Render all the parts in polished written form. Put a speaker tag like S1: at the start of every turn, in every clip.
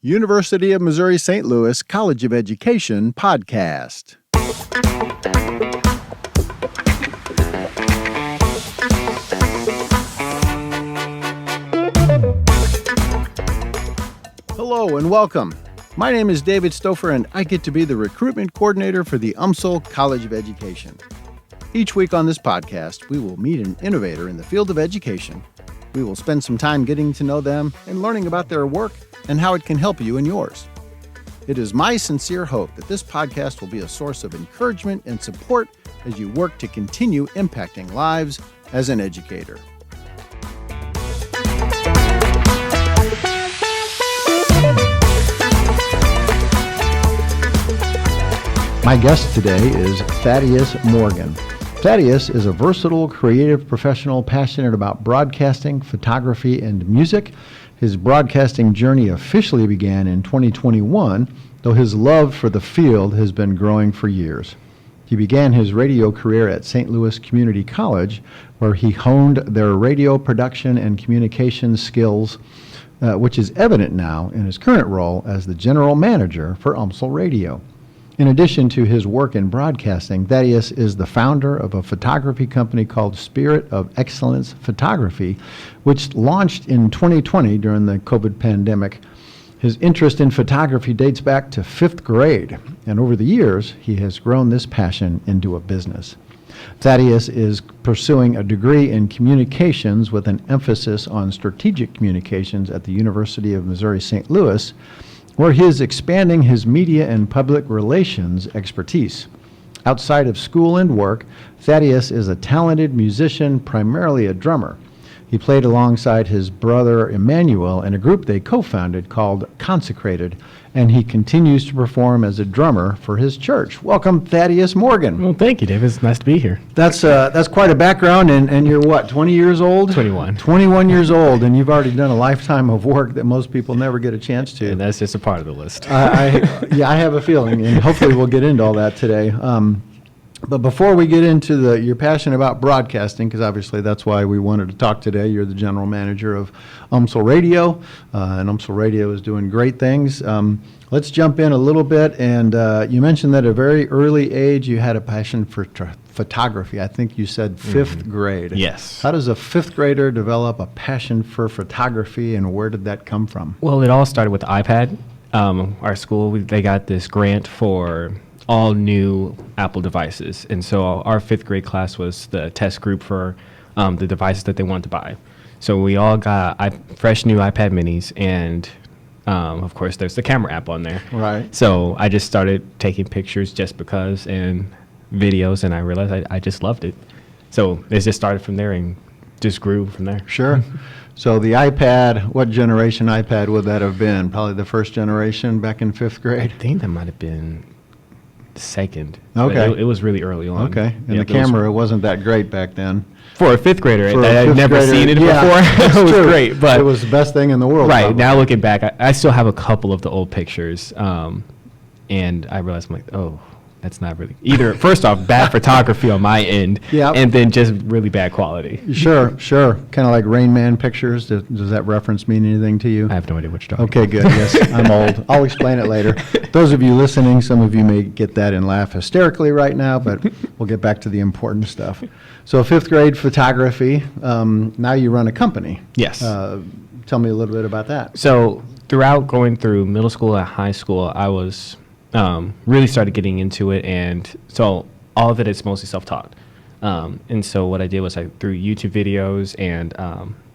S1: University of Missouri St. Louis College of Education podcast. Hello and welcome. My name is David Stouffer and I get to be the recruitment coordinator for the UMSL College of Education. Each week on this podcast, we will meet an innovator in the field of education. We will spend some time getting to know them and learning about their work and how it can help you and yours. It is my sincere hope that this podcast will be a source of encouragement and support as you work to continue impacting lives as an educator. My guest today is Thaddaeus Morgan. Thaddaeus is a versatile, creative professional passionate about broadcasting, photography, and music. His broadcasting journey officially began in 2021, though his love for the field has been growing for years. He began his radio career at St. Louis Community College, where he honed their radio production and communications skills, which is evident now in his current role as the general manager for UMSL Radio. In addition to his work in broadcasting, Thaddaeus is the founder of a photography company called Spirit of Excellence Photography, which launched in 2020 during the COVID pandemic. His interest in photography dates back to 5th grade, and over the years, he has grown this passion into a business. Thaddaeus is pursuing a degree in communications with an emphasis on strategic communications at the University of Missouri St. Louis, where he is expanding his media and public relations expertise. Outside of school and work, Thaddaeus is a talented musician, primarily a drummer. He played alongside his brother Emmanuel in a group they co-founded called Consecrated, and he continues to perform as a drummer for his church. Welcome, Thaddaeus Morgan.
S2: Well, thank you, David. It's nice to be here.
S1: That's quite a background, and you're what, 20 years old?
S2: 21.
S1: 21 years old, and you've already done a lifetime of work that most people never get a chance to.
S2: And that's just a part of the list.
S1: I have a feeling, and hopefully we'll get into all that today. But before we get into your passion about broadcasting, because obviously that's why we wanted to talk today, you're the general manager of UMSL Radio, and UMSL Radio is doing great things. Let's jump in a little bit, and you mentioned that at a very early age you had a passion for photography. I think you said 5th grade.
S2: Yes.
S1: How does a 5th grader develop a passion for photography, and where did that come from?
S2: Well, it all started with the iPad. Our school, they got this grant for all new Apple devices. And so our 5th grade class was the test group for the devices that they wanted to buy. So we all got fresh new iPad minis, and of course there's the camera app on there.
S1: Right.
S2: So I just started taking pictures just because, and videos, and I realized I just loved it. So it just started from there and just grew from there.
S1: Sure. So the iPad, what generation iPad would that have been? Probably the first generation back in 5th grade?
S2: I think that might have been second.
S1: Okay.
S2: It was really early on.
S1: Okay. And the camera wasn't that great back then.
S2: For a 5th grader,
S1: For a
S2: I'd
S1: 5th
S2: never
S1: grader,
S2: seen it
S1: yeah,
S2: before. It was
S1: true.
S2: great, but
S1: it was the best thing in the world.
S2: Right.
S1: Probably.
S2: Now looking back, I still have a couple of the old pictures, and I realized, I'm like, oh, that's not really either. First off, bad photography on my end,
S1: Yep.
S2: and then just really bad quality.
S1: Sure. Kind of like Rain Man pictures. Does that reference mean anything to you?
S2: I have no idea what you're talking
S1: Okay, good. Yes, I'm old. I'll explain it later. Those of you listening, some of you may get that and laugh hysterically right now, but we'll get back to the important stuff. So 5th grade photography, now you run a company.
S2: Yes.
S1: Tell me a little bit about that.
S2: So throughout going through middle school and high school, I was really started getting into it, and so all of it is mostly self-taught. And so what I did was through YouTube videos and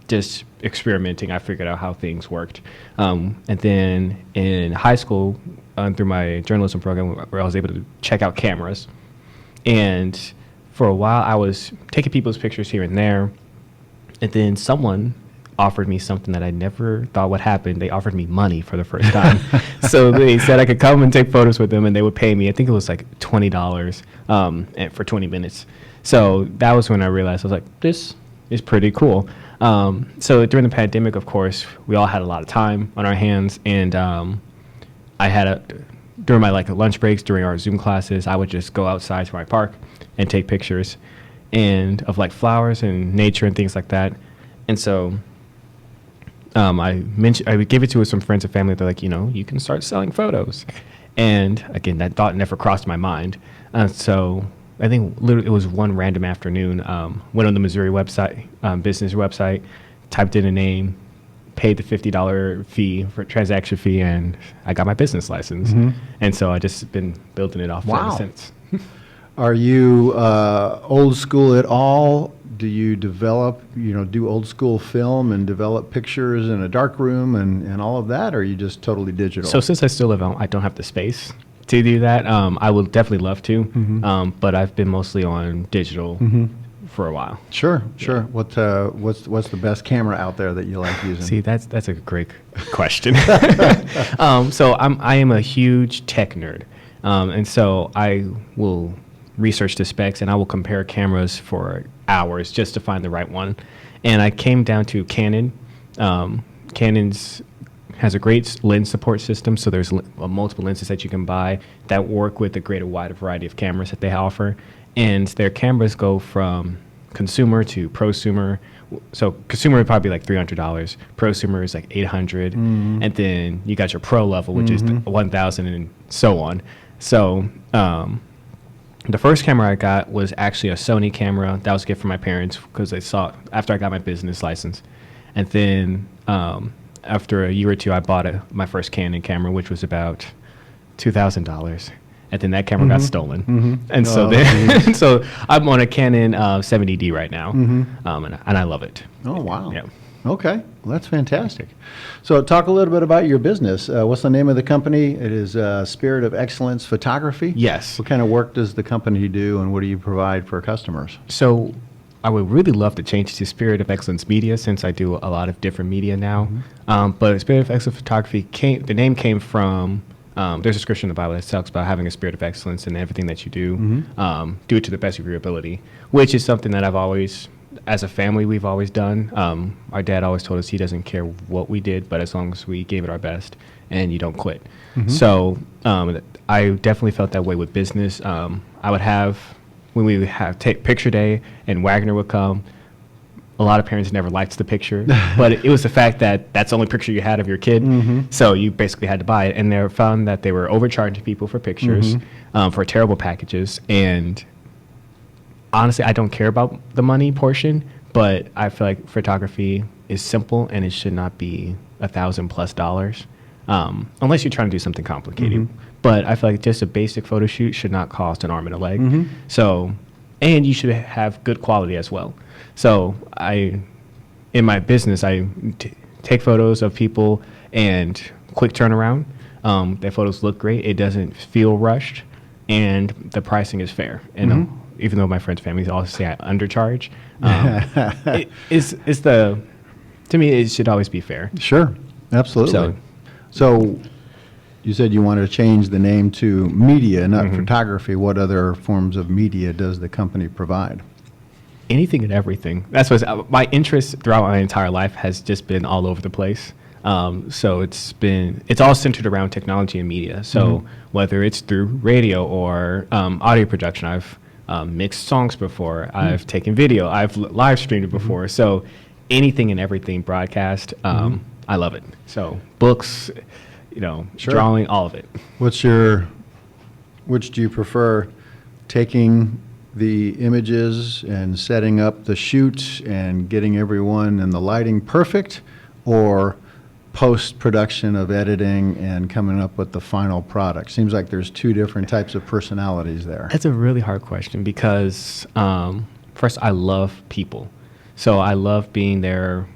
S2: just experimenting, I figured out how things worked. And then in high school, through my journalism program, where I was able to check out cameras. And for a while, I was taking people's pictures here and there, and then someone offered me something that I never thought would happen. They offered me money for the first time. So they said I could come and take photos with them, and they would pay me, I think it was like $20 for 20 minutes. So that was when I realized, I was like, this is pretty cool. So during the pandemic, of course, we all had a lot of time on our hands, and I had during my lunch breaks, during our Zoom classes, I would just go outside to my park and take pictures and of flowers and nature and things like that. And so I gave it to some friends and family. They're like, you can start selling photos. And again, that thought never crossed my mind. So I think literally it was one random afternoon, went on the Missouri website, business website, typed in a name, paid the $50 fee for transaction fee, and I got my business license. And so I just been building it off ever since.
S1: Are you old school at all? Do you develop, do old school film and develop pictures in a dark room and all of that, or are you just totally digital?
S2: So since I still live out, I don't have the space to do that. I would definitely love to, but I've been mostly on digital for a while.
S1: Sure. What's the best camera out there that you like using?
S2: See, that's a great question. So I am a huge tech nerd, and so I will research the specs and I will compare cameras for hours just to find the right one. And I came down to Canon. Canon's has a great lens support system, so there's multiple lenses that you can buy that work with a greater wider variety of cameras that they offer. And their cameras go from consumer to prosumer. So consumer would probably be like $300. Prosumer is like $800. And then you got your pro level, which is $1,000 and so on. So the first camera I got was actually a Sony camera. That was a gift from my parents because they saw it after I got my business license. And then after a year or two, I bought my first Canon camera, which was about $2,000. And then that camera got stolen. And so I'm on a Canon 70D right now, and I love it.
S1: Oh, wow.
S2: Yeah.
S1: Okay. Well, that's fantastic. So talk a little bit about your business. What's the name of the company? It is Spirit of Excellence Photography?
S2: Yes.
S1: What kind of work does the company do, and what do you provide for customers?
S2: So I would really love to change to Spirit of Excellence Media, since I do a lot of different media now. But Spirit of Excellence Photography, the name came from, there's a scripture in the Bible that talks about having a spirit of excellence in everything that you do. Do it to the best of your ability, which is something that I've always, as a family, we've always done. Our dad always told us he doesn't care what we did, but as long as we gave it our best and you don't quit. So I definitely felt that way with business. I would have, when we would have picture day and Wagner would come, a lot of parents never liked the picture, but it was the fact that that's the only picture you had of your kid. So you basically had to buy it. And they found that they were overcharging people for pictures, for terrible packages. And honestly, I don't care about the money portion, but I feel like photography is simple and it should not be $1,000+ unless you're trying to do something complicated. But I feel like just a basic photo shoot should not cost an arm and a leg. So, and you should have good quality as well. So in my business, I take photos of people and quick turnaround. Their photos look great. It doesn't feel rushed, and the pricing is fair. And even though my friends' families always say I undercharge, to me, it should always be fair.
S1: Sure, absolutely. So you said you wanted to change the name to media, not photography. What other forms of media does the company provide?
S2: Anything and everything. That's what my interest throughout my entire life has just been all over the place. So it's all centered around technology and media. So whether it's through radio or audio production, I've mixed songs before. I've taken video. I've live streamed it before. So anything and everything broadcast, I love it. So books, drawing, all of it.
S1: Which do you prefer, taking the images and setting up the shoot and getting everyone and the lighting perfect, or post-production of editing and coming up with the final product? Seems like there's two different types of personalities there.
S2: That's a really hard question because, first, I love people. So I love being there,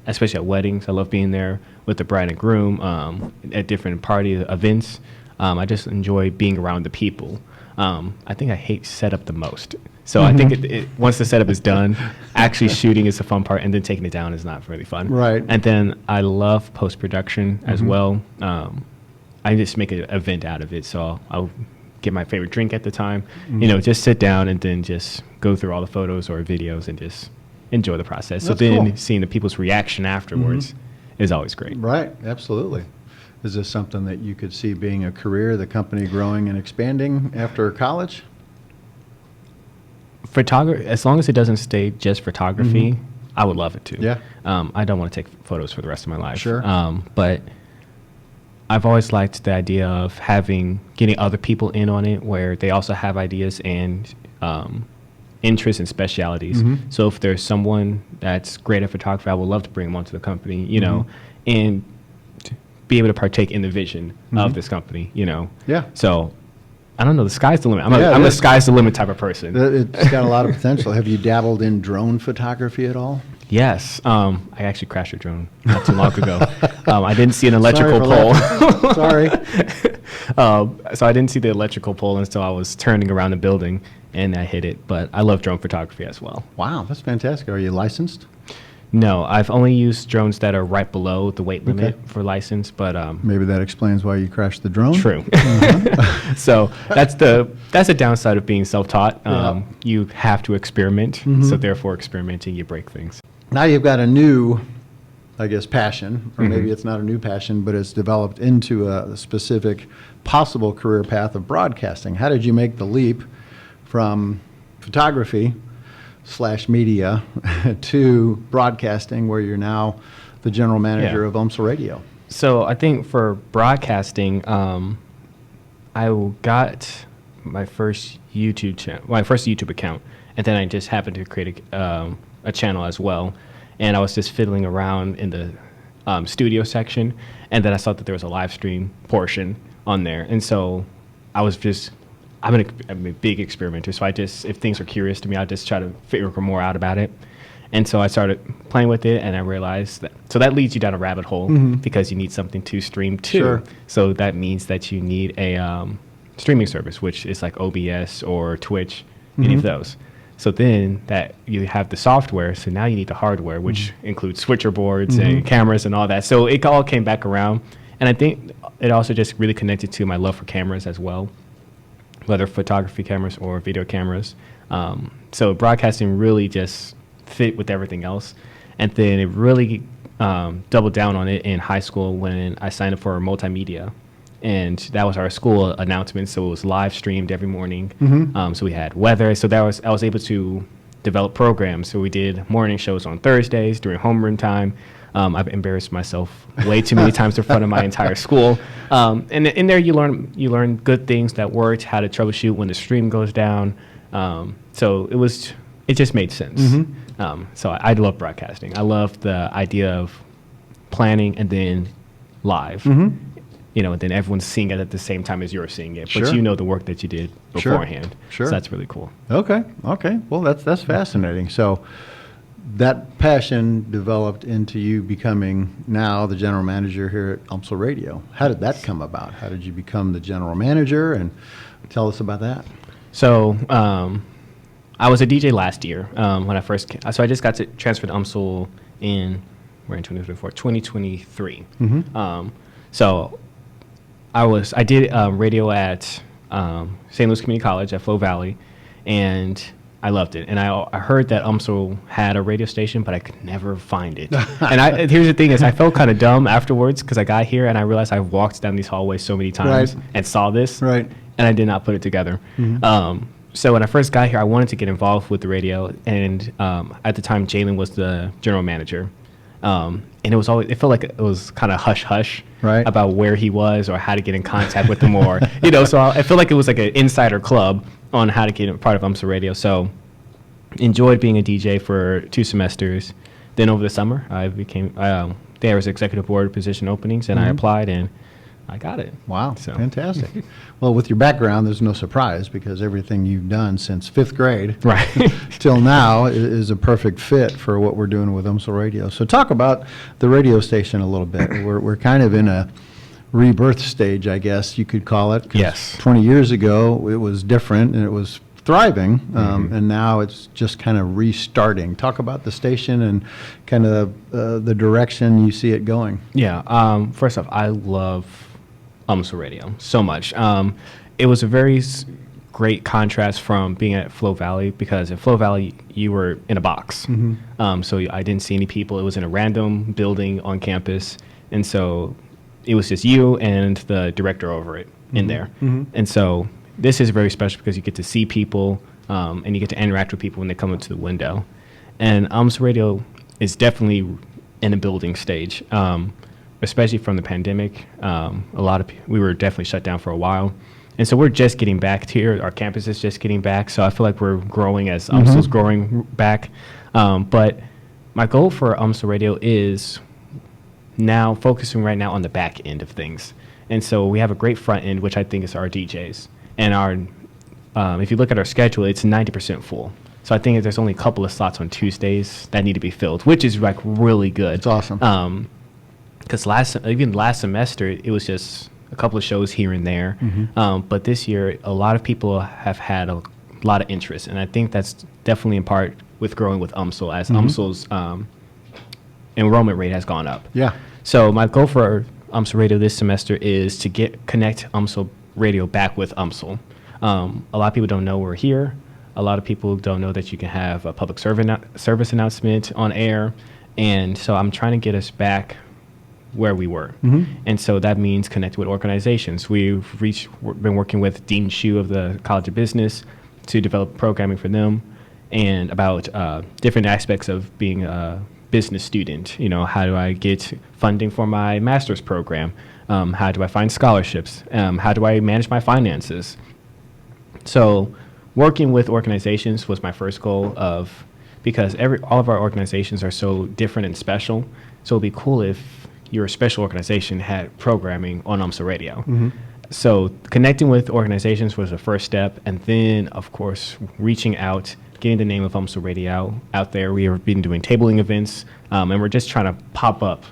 S2: especially at weddings. I love being there with the bride and groom, at different party events. I just enjoy being around the people. I think I hate setup the most. So I think once the setup is done, actually shooting is the fun part, and then taking it down is not really fun.
S1: Right.
S2: And then I love post-production as well. I just make an event out of it. So I'll get my favorite drink at the time, just sit down and then just go through all the photos or videos and just enjoy the process.
S1: That's
S2: so then
S1: cool.
S2: Seeing the people's reaction afterwards is always great.
S1: Right, absolutely. Is this something that you could see being a career, the company growing and expanding after college?
S2: As long as it doesn't stay just photography, I would love it to.
S1: Yeah.
S2: I don't want to take photos for the rest of my life.
S1: Sure.
S2: But I've always liked the idea of getting other people in on it, where they also have ideas and interests and specialities.
S1: Mm-hmm.
S2: So if there's someone that's great at photography, I would love to bring them onto the company, you know, and be able to partake in the vision of this company, you know.
S1: Yeah.
S2: So I don't know. The sky's the limit. I'm
S1: Yeah,
S2: a sky's the limit type of person.
S1: It's got a lot of potential. Have you dabbled in drone photography at all?
S2: Yes. I actually crashed a drone not too long ago. I didn't see an electrical
S1: Sorry for
S2: pole.
S1: Sorry.
S2: So I didn't see the electrical pole until I was turning around the building and I hit it. But I love drone photography as well.
S1: Wow, that's fantastic. Are you licensed?
S2: No, I've only used drones that are right below the weight limit for license. But
S1: Maybe that explains why you crashed the drone.
S2: true. So that's a downside of being self-taught. You have to experiment. So therefore, experimenting, you break things.
S1: Now you've got a new, I guess, passion, or maybe it's not a new passion, but it's developed into a specific possible career path of broadcasting. How did you make the leap from photography/media to broadcasting, where you're now the general manager of UMSL Radio?
S2: So I think for broadcasting, I got my first YouTube account, and then I just happened to create a channel as well. And I was just fiddling around in the studio section, and then I saw that there was a live stream portion on there. And so I'm a big experimenter. So if things are curious to me, I just try to figure more out about it. And so I started playing with it, and I realized that leads you down a rabbit hole because you need something to stream to.
S1: Sure.
S2: So that means that you need a streaming service, which is like OBS or Twitch, any of those. So then that you have the software, so now you need the hardware, which includes switcher boards and cameras and all that. So it all came back around. And I think it also just really connected to my love for cameras as well, whether photography cameras or video cameras. So broadcasting really just fit with everything else. And then it really doubled down on it in high school when I signed up for multimedia. And that was our school announcement, so it was live streamed every morning. So we had weather. So I was able to develop programs. So we did morning shows on Thursdays during homeroom time. I've embarrassed myself way too many times in front of my entire school. And in there, you learn good things that worked, how to troubleshoot when the stream goes down. So it just made sense. So I love broadcasting. I love the idea of planning and then live. You know, and then everyone's seeing it at the same time as you're seeing it, but you know the work that you did beforehand.
S1: Sure.
S2: So that's really cool.
S1: Okay. Well, that's fascinating. So that passion developed into you becoming now the general manager here at UMSL Radio. How did that come about? How did you become the general manager? And tell us about that.
S2: So I was a DJ last year when I first so I just got to transfer to UMSL in 2023. So I did radio at St. Louis Community College at Flo Valley, and I loved it. And I heard that UMSL had a radio station, but I could never find it. And here's the thing is I felt kind of dumb afterwards because I got here and I realized I walked down these hallways so many times and saw this, and I did not put it together. So when I first got here, I wanted to get involved with the radio, and at the time, Jalen was the general manager. And it felt like it was kind of hush-hush about where he was or how to get in contact with him or, so I feel like it was like an insider club on how to get a part of UMSL Radio. So enjoyed being a DJ for 2 semesters. Then over the summer, I became, there was executive board position openings, and I applied, and I got it.
S1: Wow, fantastic. Well, with your background, there's no surprise because everything you've done since 5th grade till now is a perfect fit for what we're doing with UMSL Radio. So talk about the radio station a little bit. We're kind of in a rebirth stage, I guess you could call it.
S2: Yes.
S1: 20 years ago, it was different and it was thriving, and now it's just kind of restarting. Talk about the station and kind of the direction you see it going.
S2: Yeah. First off, I love UMSL Radio so much. It was a very great contrast from being at Flo Valley because at Flo Valley you were in a box. So I didn't see any people. It was in a random building on campus, and so it was just you and the director over it in there. And so this is very special because you get to see people and you get to interact with people when they come up to the window. And UMSL Radio is definitely in a building stage, especially from the pandemic. We were definitely shut down for a while. And so we're just getting back here. Our campus is just getting back. So I feel like we're growing as UMSL's growing back. But my goal for UMSL Radio is now focusing right now on the back end of things. And so we have a great front end, which I think is our DJs. And if you look at our schedule, it's 90% full. So I think there's only a couple of slots on Tuesdays that need to be filled, which is like really good.
S1: It's awesome.
S2: Because last semester, it was just a couple of shows here and there. But this year, a lot of people have had a lot of interest. And I think that's definitely in part with growing with UMSL, as UMSL's enrollment rate has gone up.
S1: Yeah.
S2: So my goal for UMSL Radio this semester is to connect UMSL Radio back with UMSL. A lot of people don't know we're here. A lot of people don't know that you can have a public service announcement on air. And so I'm trying to get us back where we were. And so that means connect with organizations. We've been working with Dean Hsu of the College of Business to develop programming for them and about different aspects of being a business student. You know, how do I get funding for my master's program? How do I find scholarships? How do I manage my finances? So working with organizations was my first goal because all of our organizations are so different and special. So it'd be cool if your special organization had programming on UMSL Radio. So connecting with organizations was the first step. And then, of course, reaching out, getting the name of UMSL Radio out there. We have been doing tabling events, and we're just trying to pop up,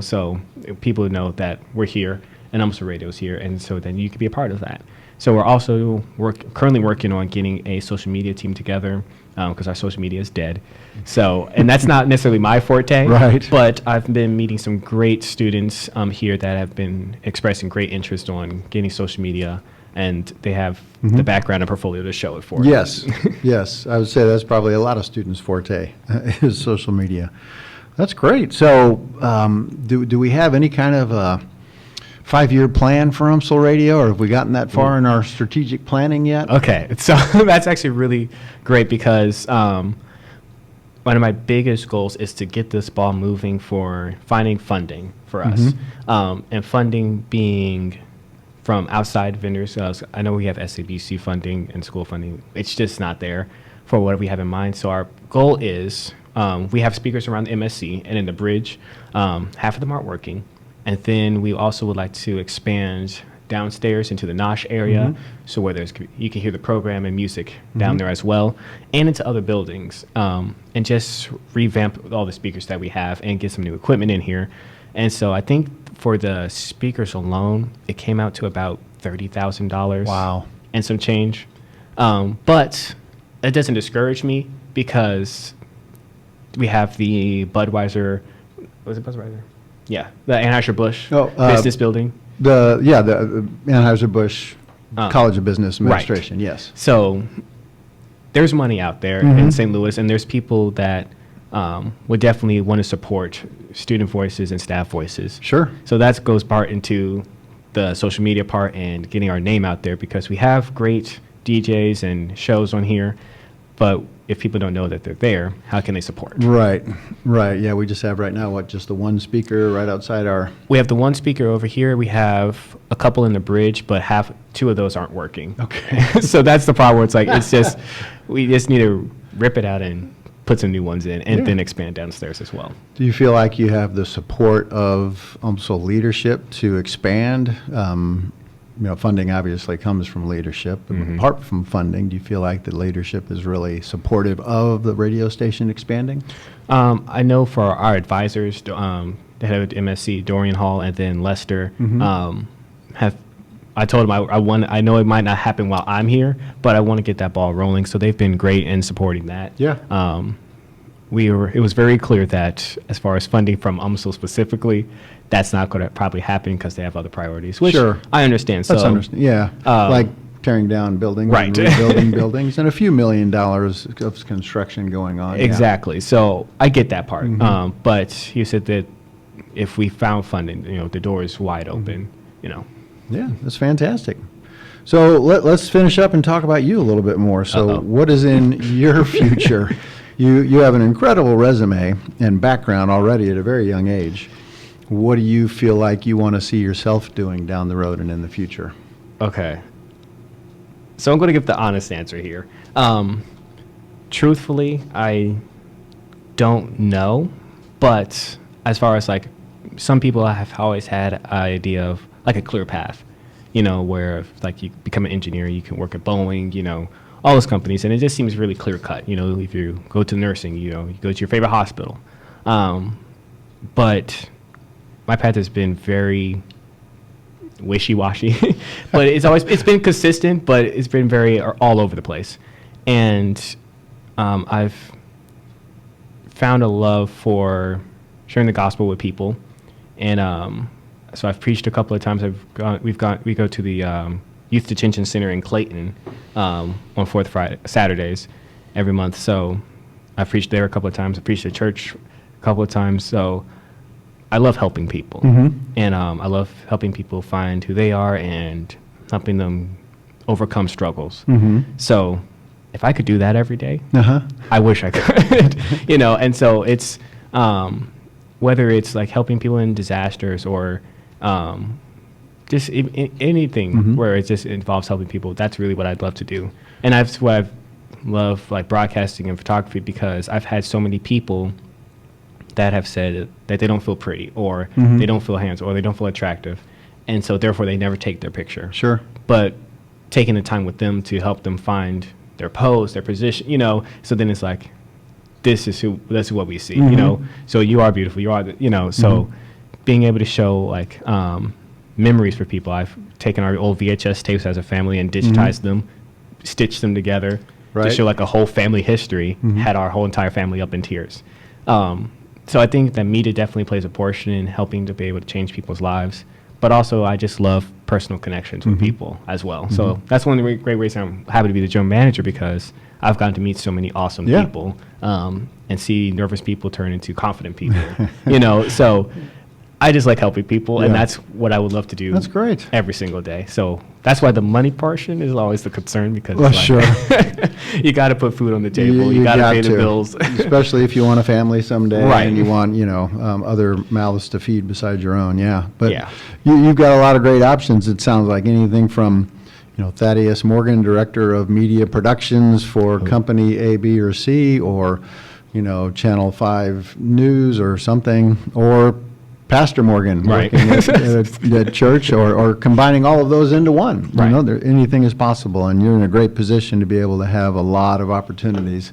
S2: so people know that we're here and UMSL Radio is here. And so then you could be a part of that. So we're also currently working on getting a social media team together because our social media is dead. So, and that's not necessarily my forte,
S1: right?
S2: But I've been meeting some great students here that have been expressing great interest on getting social media, and they have the background and portfolio to show it for.
S1: Yes, yes. I would say that's probably a lot of students' forte is social media. That's great. So, do we have any kind of 5-year plan for UMSL Radio, or have we gotten that far in our strategic planning yet?
S2: Okay, so that's actually really great because one of my biggest goals is to get this ball moving for finding funding for us, and funding being from outside vendors. I know we have SABC funding and school funding. It's just not there for what we have in mind. So our goal is we have speakers around the MSC and in the bridge. Half of them aren't working. And then we also would like to expand downstairs into the Nosh area, so where you can hear the program and music down there as well, and into other buildings, and just revamp all the speakers that we have and get some new equipment in here. And so I think for the speakers alone, it came out to about $30,000.
S1: Wow.
S2: And some change. But it doesn't discourage me because we have the Budweiser, was it Budweiser? Yeah, the Anheuser-Busch business building.
S1: The Anheuser-Busch College of Business Administration,
S2: right.
S1: Yes.
S2: So there's money out there in St. Louis, and there's people that would definitely want to support student voices and staff voices.
S1: Sure.
S2: So that goes part into the social media part and getting our name out there, because we have great DJs and shows on here, but if people don't know that they're there, how can they support?
S1: Right. Yeah, we just have right now, just the one speaker right outside our...
S2: We have the one speaker over here. We have a couple in the bridge, but two of those aren't working.
S1: Okay.
S2: So that's the problem where it's like, we just need to rip it out and put some new ones in, and then expand downstairs as well.
S1: Do you feel like you have the support of UMSL leadership to expand? Funding obviously comes from leadership. Apart from funding, do you feel like the leadership is really supportive of the radio station expanding?
S2: I know for our advisors, the head of MSC, Dorian Hall, and then Lester, I told them I know it might not happen while I'm here, but I want to get that ball rolling. So they've been great in supporting that.
S1: Yeah.
S2: It was very clear that as far as funding from UMSL specifically, that's not going to probably happen because they have other priorities, which I understand.
S1: That's understand. Yeah, like tearing down buildings,
S2: right,
S1: and rebuilding buildings, and a few $1 million of construction going on.
S2: Exactly. Yeah. So I get that part. But you said that if we found funding, the door is wide open.
S1: Yeah, that's fantastic. So let's finish up and talk about you a little bit more. So what is in your future? You have an incredible resume and background already at a very young age. What do you feel like you want to see yourself doing down the road and in the future?
S2: Okay. So I'm going to give the honest answer here. Truthfully, I don't know, but as far as like some people have always had an idea of like a clear path, where if, like you become an engineer, you can work at Boeing, all those companies, and it just seems really clear cut. If you go to nursing, you go to your favorite hospital. But my path has been very wishy-washy, but it's been consistent, but it's been very all over the place. And I've found a love for sharing the gospel with people, and so I've preached a couple of times. We go to the Youth Detention Center in Clayton on fourth Saturdays every month. So I've preached there a couple of times. I preached at church a couple of times. So I love helping people, and I love helping people find who they are and helping them overcome struggles. So if I could do that every day, I wish I could, and so it's whether it's like helping people in disasters or just anything where it just involves helping people. That's really what I'd love to do. And that's what I've loved, like broadcasting and photography, because I've had so many people that have said that they don't feel pretty, or they don't feel handsome, or they don't feel attractive. And so therefore they never take their picture.
S1: Sure.
S2: But taking the time with them to help them find their pose, their position, so then it's like, this is what we see, so you are beautiful, you are, so being able to show like memories for people. I've taken our old VHS tapes as a family and digitized them, stitched them together to show like a whole family history, had our whole entire family up in tears. So I think that media definitely plays a portion in helping to be able to change people's lives. But also, I just love personal connections with people as well. So that's one of the great ways I'm happy to be the general manager, because I've gotten to meet so many awesome people and see nervous people turn into confident people. So I just like helping people, and that's what I would love to do.
S1: That's great.
S2: Every single day. So that's why the money portion is always the concern, because
S1: sure.
S2: You got to put food on the table. You got to pay the bills.
S1: Especially if you want a family someday,
S2: Right.
S1: and you want other mouths to feed besides your own. Yeah, but
S2: Yeah.
S1: you've got a lot of great options. It sounds like anything from Thaddaeus Morgan, director of media productions for company A, B, or C, or Channel 5 News or something, or Pastor Morgan
S2: Right.
S1: working at church, or combining all of those into one.
S2: Right.
S1: Anything is possible, and you're in a great position to be able to have a lot of opportunities.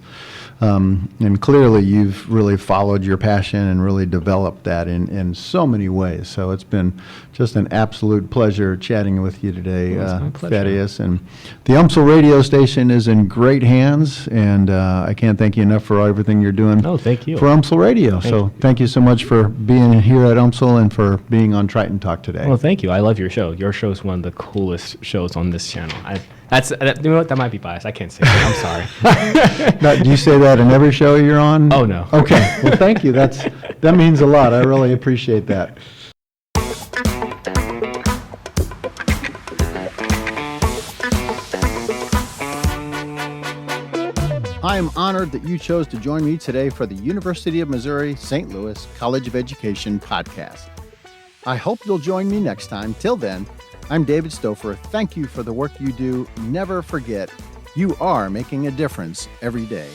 S1: And clearly, you've really followed your passion and really developed that in so many ways. So it's been just an absolute pleasure chatting with you today,
S2: Well, it's my pleasure.
S1: Thaddeus. And the UMSL radio station is in great hands, and I can't thank you enough for everything you're doing
S2: Oh, thank you.
S1: for UMSL Radio. Thank you so much for being here at UMSL and for being on Triton Talk today.
S2: Well, thank you. I love your show. Your show is one of the coolest shows on this channel. You know what? That might be biased. I can't say that. I'm sorry.
S1: Now, do you say that in every show you're on?
S2: Oh, no.
S1: Okay. Well, thank you. That means a lot. I really appreciate that. I am honored that you chose to join me today for the University of Missouri St. Louis College of Education podcast. I hope you'll join me next time. Till then, I'm David Stouffer. Thank you for the work you do. Never forget, you are making a difference every day.